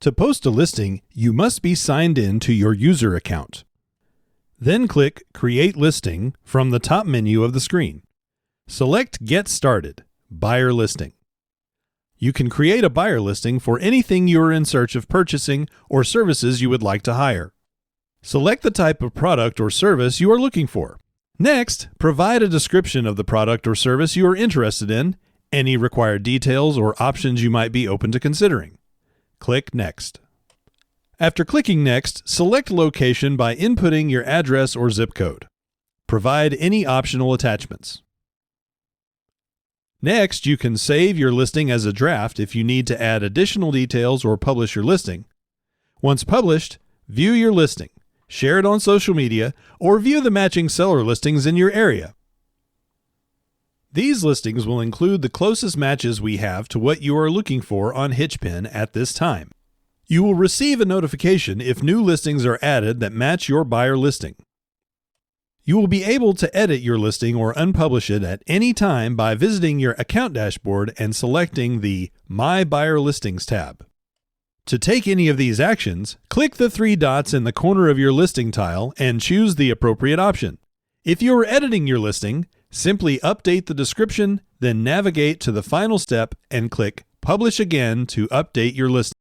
To post a listing, you must be signed in to your user account. Then click Create Listing from the top menu of the screen. Select Get Started, Buyer Listing. You can create a buyer listing for anything you are in search of purchasing or services you would like to hire. Select the type of product or service you are looking for. Next, provide a description of the product or service you are interested in, any required details or options you might be open to considering. Click Next. After clicking Next, select Location by inputting your address or zip code. Provide any optional attachments. Next, you can save your listing as a draft if you need to add additional details or publish your listing. Once published, view your listing, share it on social media, or view the matching seller listings in your area. These listings will include the closest matches we have to what you are looking for on HitchPin at this time. You will receive a notification if new listings are added that match your buyer listing. You will be able to edit your listing or unpublish it at any time by visiting your account dashboard and selecting the My Buyer Listings tab. To take any of these actions, click the three dots in the corner of your listing tile and choose the appropriate option. If you are editing your listing, simply update the description, then navigate to the final step and click Publish Again to update your listing.